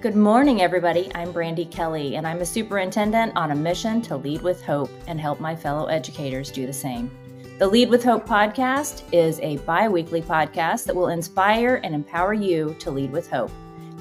Good morning, everybody. I'm Brandy Kelly, and I'm a superintendent on a mission to lead with hope and help my fellow educators do the same. The Lead with Hope podcast is a bi-weekly podcast that will inspire and empower you to lead with hope.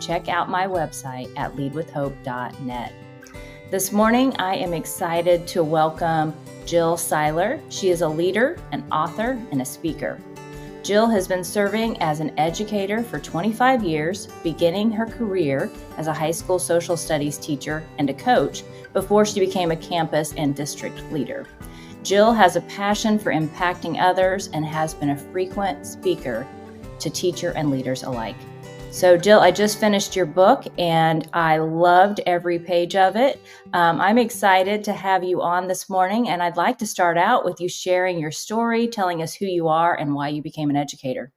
Check out my website at leadwithhope.net. This morning, I am excited to welcome Jill Siler. She is a leader, an author, and a speaker. Jill has been serving as an educator for 25 years, beginning her career as a high school social studies teacher and a coach before she became a campus and district leader. Jill has a passion for impacting others and has been a frequent speaker to teacher and leaders alike. So Jill, I just finished your book and I loved every page of it. I'm excited to have you on this morning, and I'd like to start out with you sharing your story, telling us who you are and why you became an educator.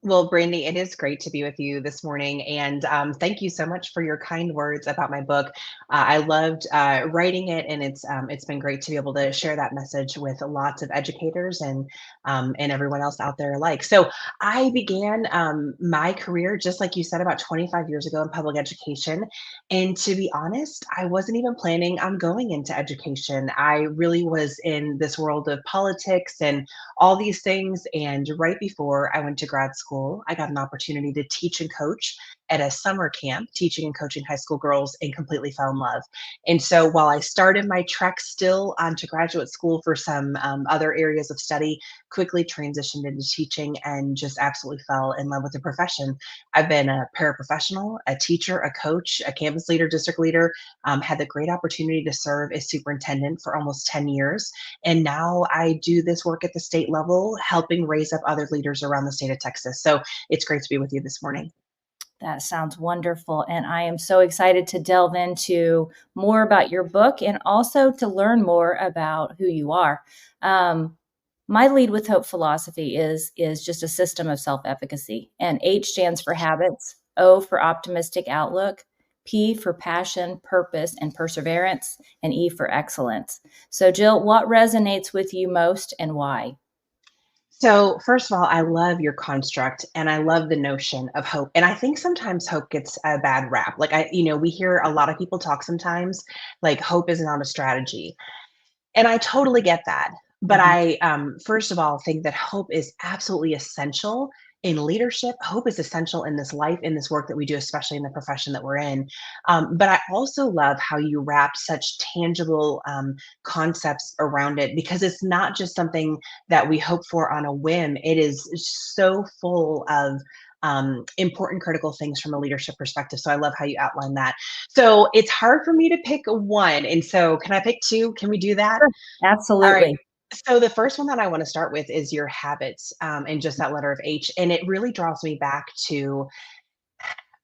Well, Brandy, it is great to be with you this morning, and thank you so much for your kind words about my book. I loved writing it, and it's been great to be able to share that message with lots of educators and everyone else out there alike. So I began my career, just like you said, about 25 years ago in public education, and to be honest, I wasn't even planning on going into education. I really was in this world of politics and all these things, and right before I went to grad school, I got an opportunity to teach and coach at a summer camp, teaching and coaching high school girls, and completely fell in love. And so while I started my trek still onto graduate school for some other areas of study, quickly transitioned into teaching and just absolutely fell in love with the profession. I've been a paraprofessional, a teacher, a coach, a campus leader, district leader, had the great opportunity to serve as superintendent for almost 10 years. And now I do this work at the state level, helping raise up other leaders around the state of Texas. So it's great to be with you this morning. That sounds wonderful. And I am so excited to delve into more about your book and also to learn more about who you are. My Lead with Hope philosophy is just a system of self-efficacy. And H stands for habits, O for optimistic outlook, P for passion, purpose, and perseverance, and E for excellence. So Jill, what resonates with you most and why? So, first of all, I love your construct and I love the notion of hope. And I think sometimes hope gets a bad rap. We hear a lot of people talk sometimes like hope is not a strategy. And I totally get that. But Mhm. I, first of all, think that hope is absolutely essential in leadership. Hope is essential in this life, in this work that we do, especially in the profession that we're in. But I also love how you wrap such tangible concepts around it, because it's not just something that we hope for on a whim. It is so full of important critical things from a leadership perspective. So I love how you outline that. So it's hard for me to pick one. And so can I pick two? Can we do that? Sure. All right. Absolutely. So the first one that I want to start with is your habits, and just that letter of H. And it really draws me back to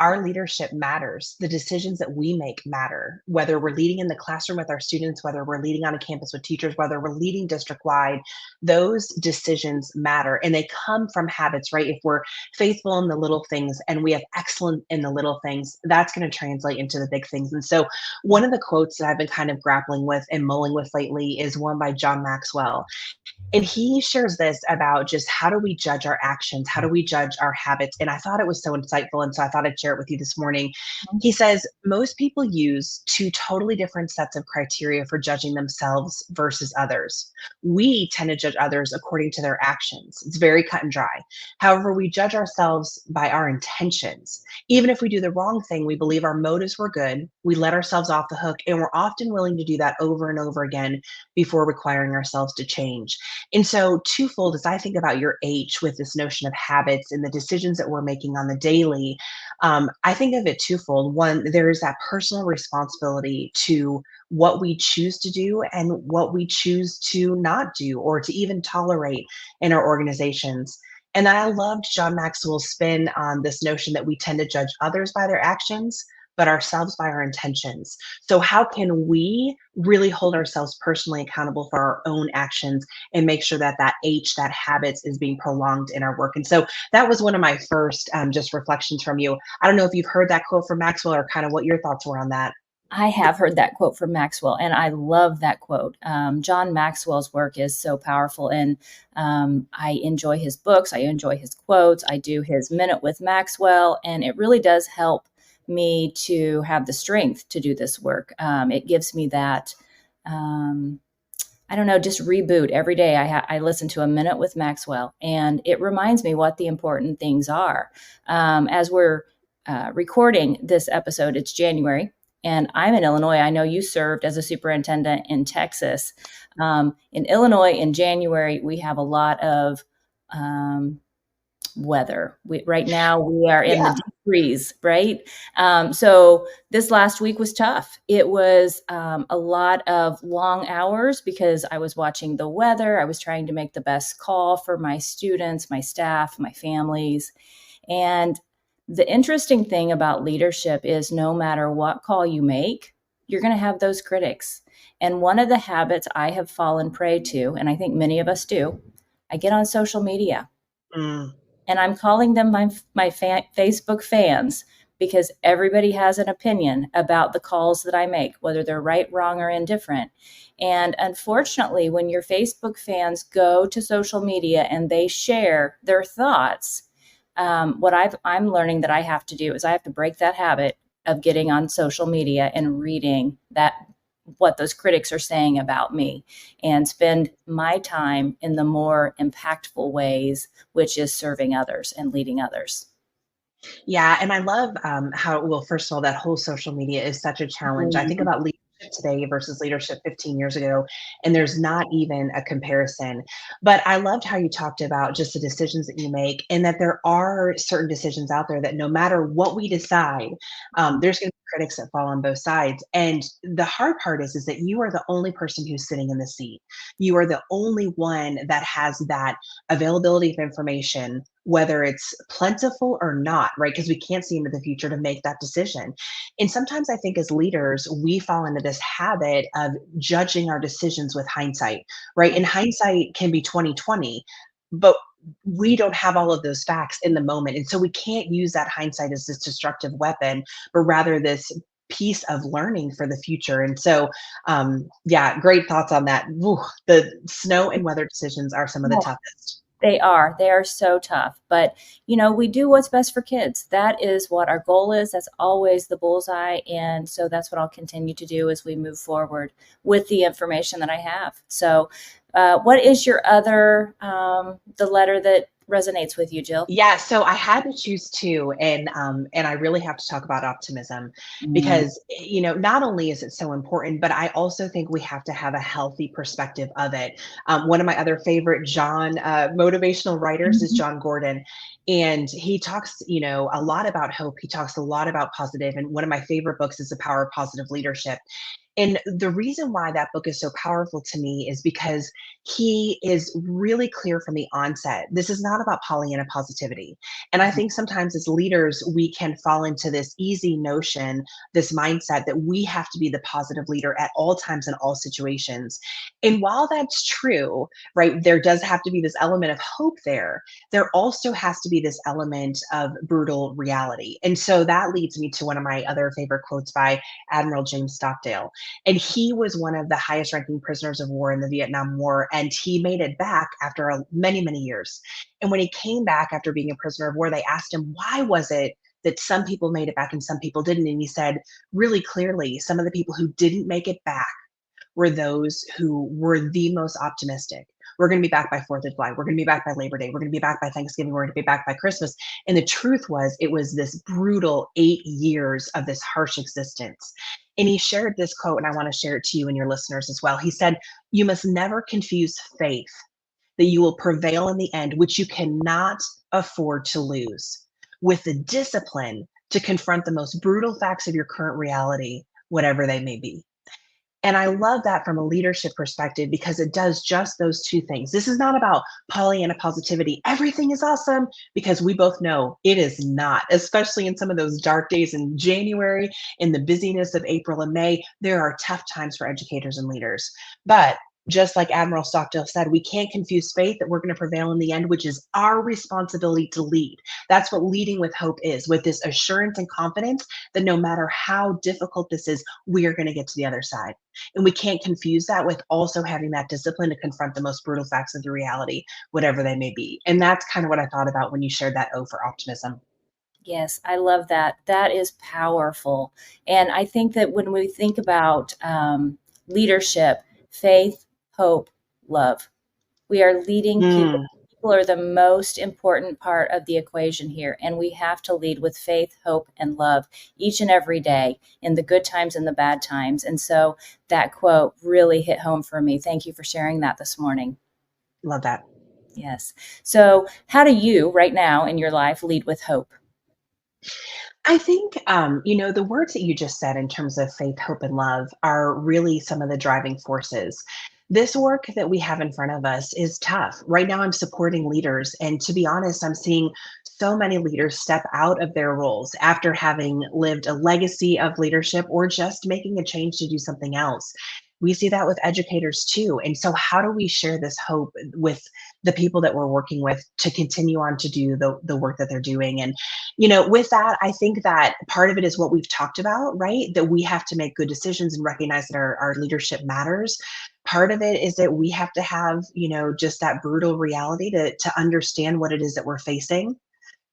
our leadership matters. The decisions that we make matter, whether we're leading in the classroom with our students, whether we're leading on a campus with teachers, whether we're leading district wide, those decisions matter. And they come from habits, right? If we're faithful in the little things and we have excellence in the little things, that's going to translate into the big things. And so one of the quotes that I've been kind of grappling with and mulling with lately is one by John Maxwell. And he shares this about just how do we judge our actions? How do we judge our habits? And I thought it was so insightful. And so I thought I'd share it with you this morning. He says, most people use two totally different sets of criteria for judging themselves versus others. We tend to judge others according to their actions. It's very cut and dry. However, we judge ourselves by our intentions. Even if we do the wrong thing, we believe our motives were good. We let ourselves off the hook, and we're often willing to do that over and over again before requiring ourselves to change. And so, twofold, as I think about your H with this notion of habits and the decisions that we're making on the daily, I think of it twofold. One, there is that personal responsibility to what we choose to do and what we choose to not do or to even tolerate in our organizations. And then I loved John Maxwell's spin on this notion that we tend to judge others by their actions, but ourselves by our intentions. So, how can we really hold ourselves personally accountable for our own actions and make sure that that H, that habits, is being prolonged in our work? And so that was one of my first just reflections from you. I don't know if you've heard that quote from Maxwell or kind of what your thoughts were on that. I have heard that quote from Maxwell, and I love that quote. John Maxwell's work is so powerful, and I enjoy his books. I enjoy his quotes. I do his Minute with Maxwell, and it really does help me to have the strength to do this work. It gives me that, I don't know, just reboot every day. I listen to A Minute with Maxwell, and it reminds me what the important things are. As we're recording this episode, it's January, and I'm in Illinois. I know you served as a superintendent in Texas. In Illinois, in January, we have a lot of weather. Right now, we are in the Yeah. deep freeze, right? So this last week was tough. It was a lot of long hours because I was watching the weather. I was trying to make the best call for my students, my staff, my families. And the interesting thing about leadership is no matter what call you make, you're going to have those critics. And one of the habits I have fallen prey to, and I think many of us do, I get on social media Mm. and I'm calling them my Facebook fans because everybody has an opinion about the calls that I make, whether they're right, wrong, or indifferent. And unfortunately, when your Facebook fans go to social media and they share their thoughts, I'm learning that I have to do is I have to break that habit of getting on social media and reading that what those critics are saying about me and spend my time in the more impactful ways, which is serving others and leading others. Yeah, and I love how, well, first of all, that whole social media is such a challenge. I think Mhm. about leadership today versus leadership 15 years ago, and there's not even a comparison. But I loved how you talked about just the decisions that you make, and that there are certain decisions out there that no matter what we decide, there's going to be critics that fall on both sides. And the hard part is that you are the only person who's sitting in the seat. You are the only one that has that availability of information, whether it's plentiful or not, right? Because we can't see into the future to make that decision. And sometimes I think as leaders, we fall into this habit of judging our decisions with hindsight, right? And hindsight can be 2020, but we don't have all of those facts in the moment. And so we can't use that hindsight as this destructive weapon, but rather this piece of learning for the future. And so, yeah, great thoughts on that. Woo, the snow and weather decisions are some of the toughest. They are. They are so tough. But, we do what's best for kids. That is what our goal is. That's always the bullseye. And so that's what I'll continue to do as we move forward with the information that I have. So, what is your other, the letter that resonates with you, Jill? Yeah, so I had to choose 2, and I really have to talk about optimism Mm. because, not only is it so important, but I also think we have to have a healthy perspective of it. One of my other favorite motivational writers is Mhm. John Gordon, and he talks, a lot about hope. He talks a lot about positive, and one of my favorite books is The Power of Positive Leadership. And the reason why that book is so powerful to me is because he is really clear from the onset. This is not about Pollyanna positivity. And I think sometimes as leaders, we can fall into this easy notion, this mindset that we have to be the positive leader at all times in all situations. And while that's true, right, there does have to be this element of hope there. There also has to be this element of brutal reality. And so that leads me to one of my other favorite quotes by Admiral James Stockdale. And he was one of the highest ranking prisoners of war in the Vietnam War. And he made it back after many, many years. And when he came back after being a prisoner of war, they asked him, why was it that some people made it back and some people didn't? And he said, really clearly, some of the people who didn't make it back were those who were the most optimistic. We're going to be back by 4th of July. We're going to be back by Labor Day. We're going to be back by Thanksgiving. We're going to be back by Christmas. And the truth was, it was this brutal 8 years of this harsh existence. And he shared this quote, and I want to share it to you and your listeners as well. He said, "You must never confuse faith that you will prevail in the end, which you cannot afford to lose, with the discipline to confront the most brutal facts of your current reality, whatever they may be." And I love that from a leadership perspective because it does just those two things. This is not about Pollyanna positivity. Everything is awesome, because we both know it is not, especially in some of those dark days in January, in the busyness of April and May. There are tough times for educators and leaders. But just like Admiral Stockdale said, we can't confuse faith that we're going to prevail in the end, which is our responsibility to lead. That's what leading with hope is, with this assurance and confidence that no matter how difficult this is, we are going to get to the other side. And we can't confuse that with also having that discipline to confront the most brutal facts of the reality, whatever they may be. And that's kind of what I thought about when you shared that O for optimism. Yes, I love that. That is powerful. And I think that when we think about leadership, faith, hope, love, we are leading people. Mm, People are the most important part of the equation here. And we have to lead with faith, hope, and love each and every day in the good times and the bad times. And so that quote really hit home for me. Thank you for sharing that this morning. love that. Yes. So, how do you right now in your life lead with hope? I think, the words that you just said in terms of faith, hope, and love are really some of the driving forces. This work that we have in front of us is tough. Right now, I'm supporting leaders. And to be honest, I'm seeing so many leaders step out of their roles after having lived a legacy of leadership or just making a change to do something else. We see that with educators too. And so, how do we share this hope with the people that we're working with to continue on to do the work that they're doing? And with that, I think that part of it is what we've talked about, right? That we have to make good decisions and recognize that our leadership matters. Part of it is that we have to have, just that brutal reality to understand what it is that we're facing,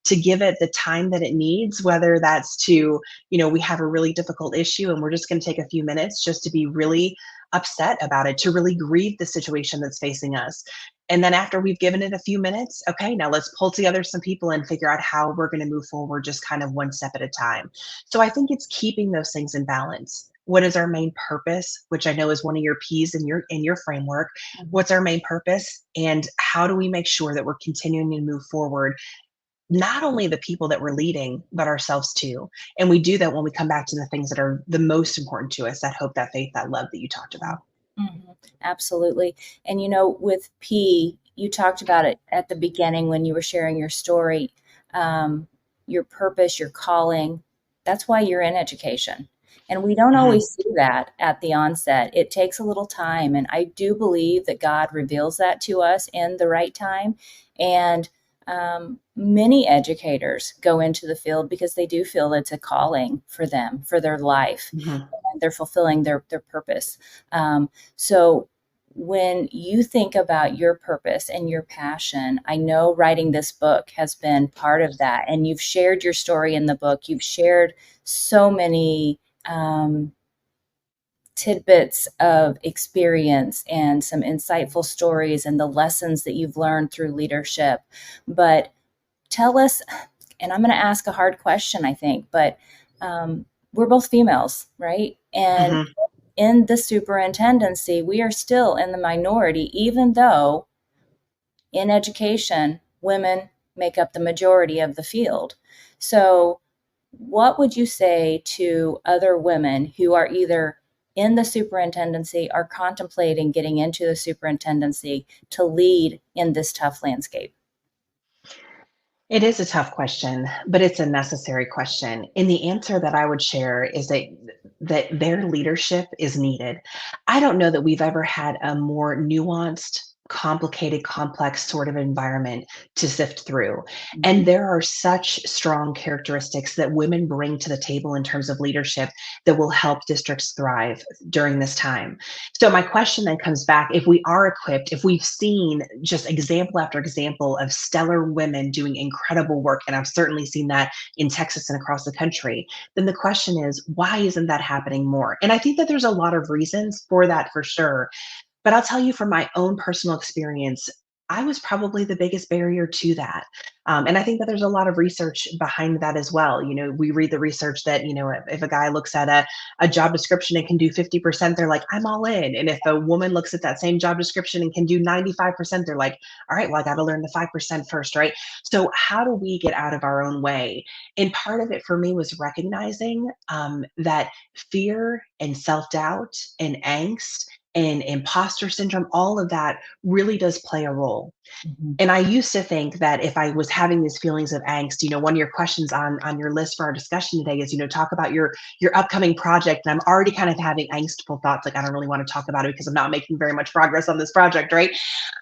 to give it the time that it needs, whether that's to, we have a really difficult issue and we're just going to take a few minutes just to be really upset about it, to really grieve the situation that's facing us. And then after we've given it a few minutes, okay, now let's pull together some people and figure out how we're going to move forward, just kind of one step at a time. So I think it's keeping those things in balance. What is our main purpose, which I know is one of your P's in your framework? What's our main purpose, and how do we make sure that we're continuing to move forward, not only the people that we're leading, but ourselves too. And we do that when we come back to the things that are the most important to us, that hope, that faith, that love that you talked about. Mhm. Absolutely. And with P, you talked about it at the beginning when you were sharing your story, um, your purpose, your calling. That's why you're in education. And we don't Mhm. always see that at the onset. It takes a little time. And I do believe that God reveals that to us in the right time. And many educators go into the field because they do feel it's a calling for them, for their life, Mhm. and they're fulfilling their purpose. So when you think about your purpose and your passion, I know writing this book has been part of that. And you've shared your story in the book. You've shared so many tidbits of experience and some insightful stories and the lessons that you've learned through leadership. But tell us, and I'm going to ask a hard question, I think, but we're both females, right? And Mhm. in the superintendency, we are still in the minority, even though in education, women make up the majority of the field. So, what would you say to other women who are either in the superintendency or contemplating getting into the superintendency to lead in this tough landscape? It is a tough question, but it's a necessary question. And the answer that I would share is that their leadership is needed. I don't know that we've ever had a more nuanced, complicated, complex sort of environment to sift through. And Mhm. there are such strong characteristics that women bring to the table in terms of leadership that will help districts thrive during this time. So my question then comes back, if we are equipped, if we've seen just example after example of stellar women doing incredible work, and I've certainly seen that in Texas and across the country, then the question is, why isn't that happening more? And I think that there's a lot of reasons for that for sure. But I'll tell you from my own personal experience, I was probably the biggest barrier to that. And I think that there's a lot of research behind that as well. We read the research that, if a guy looks at a job description and can do 50%, they're like, I'm all in. And if a woman looks at that same job description and can do 95%, they're like, all right, well, I got to learn the 5% first, right? So, how do we get out of our own way? And part of it for me was recognizing that fear and self doubt and angst and imposter syndrome, all of that really does play a role. Mhm. And I used to think that if I was having these feelings of angst, one of your questions on your list for our discussion today is, talk about your upcoming project. And I'm already kind of having angstful thoughts, like I don't really want to talk about it because I'm not making very much progress on this project, right?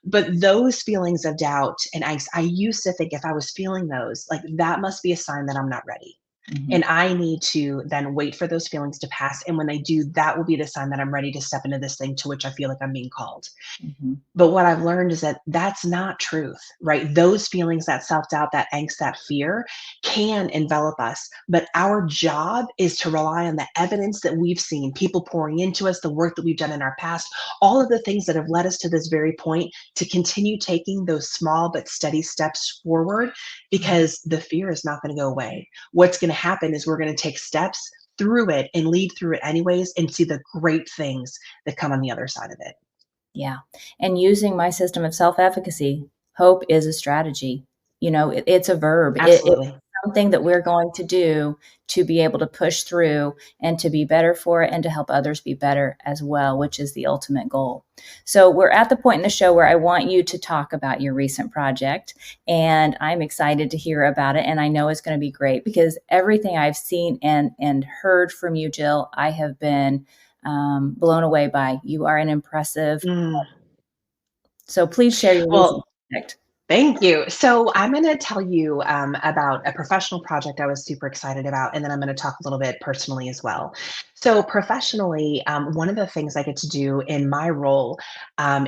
But those feelings of doubt and angst, I used to think if I was feeling those, like that must be a sign that I'm not ready. Mhm. And I need to then wait for those feelings to pass. And when they do, that will be the sign that I'm ready to step into this thing to which I feel like I'm being called. Mhm. But what I've learned is that that's not truth, right? Those feelings, that self-doubt, that angst, that fear can envelop us. But our job is to rely on the evidence that we've seen, people pouring into us, the work that we've done in our past, all of the things that have led us to this very point, to continue taking those small but steady steps forward, Mhm. because the fear is not going to go away. What's going to happen is we're going to take steps through it and lead through it anyways and see the great things that come on the other side of it. Yeah. And using my system of self-efficacy, hope is a strategy. It's a verb. It's Absolutely. something that we're going to do to be able to push through and to be better for it and to help others be better as well, which is the ultimate goal. So we're at the point in the show where I want you to talk about your recent project, and I'm excited to hear about it. And I know it's going to be great because everything I've seen and heard from you, Jill, I have been blown away by. You are an impressive. Mm. So please share your recent Well, project. thank you. So I'm going to tell you about a professional project I was super excited about, and then I'm going to talk a little bit personally as well. So professionally, one of the things I get to do in my role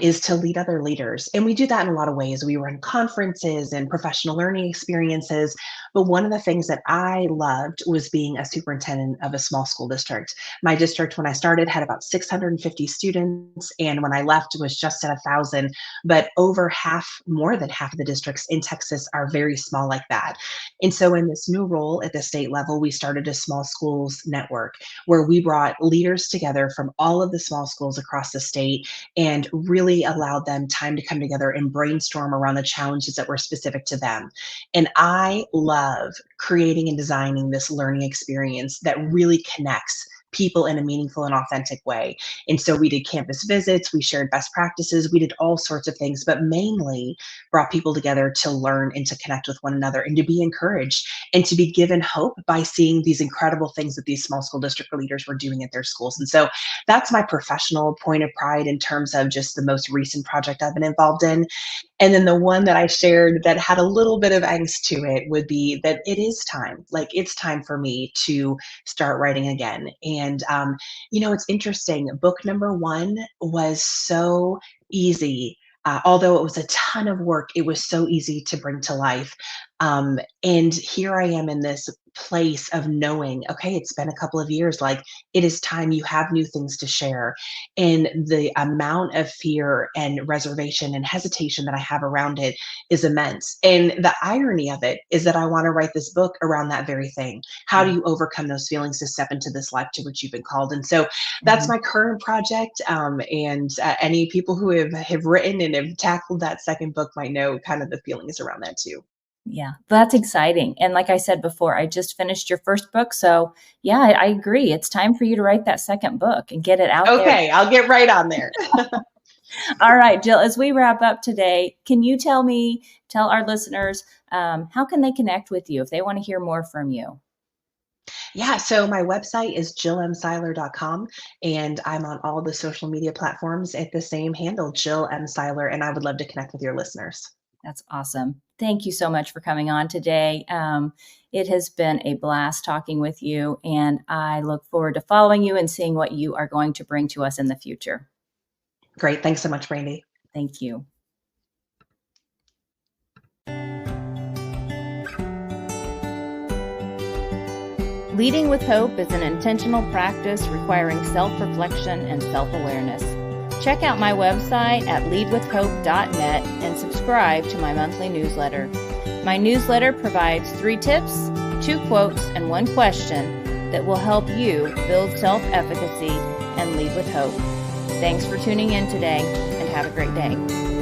is to lead other leaders, and we do that in a lot of ways. We run conferences and professional learning experiences, but one of the things that I loved was being a superintendent of a small school district. My district, when I started, had about 650 students, and when I left, it was just at 1,000. But over half, more than half of the districts in Texas are very small like that. And so in this new role at the state level, we started a small schools network where we brought leaders together from all of the small schools across the state and really allowed them time to come together and brainstorm around the challenges that were specific to them. And I love creating and designing this learning experience that really connects people in a meaningful and authentic way. And so we did campus visits, we shared best practices, we did all sorts of things, but mainly brought people together to learn and to connect with one another and to be encouraged and to be given hope by seeing these incredible things that these small school district leaders were doing at their schools. And so that's my professional point of pride in terms of just the most recent project I've been involved in. And then the one that I shared that had a little bit of angst to it would be that it is time. Like, it's time for me to start writing again. And, it's interesting. Book number one was so easy. Although it was a ton of work, it was so easy to bring to life. And here I am in this place of knowing, okay, it's been a couple of years. Like, it is time. You have new things to share. And the amount of fear and reservation and hesitation that I have around it is immense. And the irony of it is that I want to write this book around that very thing. How do Yeah. you overcome those feelings to step into this life to which you've been called? And so that's Mhm. my current project. And any people who have written and have tackled that second book might know kind of the feelings around that too. Yeah, that's exciting. And like I said before, I just finished your first book. So yeah, I agree. It's time for you to write that second book and get it out there. Okay, I'll get right on there. All right, Jill, as we wrap up today, can you tell our listeners, how can they connect with you if they want to hear more from you? Yeah, so my website is jillmsiler.com, and I'm on all the social media platforms at the same handle, Jill M. Siler, and I would love to connect with your listeners. That's awesome. Thank you so much for coming on today. It has been a blast talking with you, and I look forward to following you and seeing what you are going to bring to us in the future. Great. Thanks so much, Brandy. Thank you. Leading with Hope is an intentional practice requiring self-reflection and self-awareness. Check out my website at leadwithhope.net and subscribe to my monthly newsletter. My newsletter provides 3 tips, 2 quotes, and 1 question that will help you build self-efficacy and lead with hope. Thanks for tuning in today, and have a great day.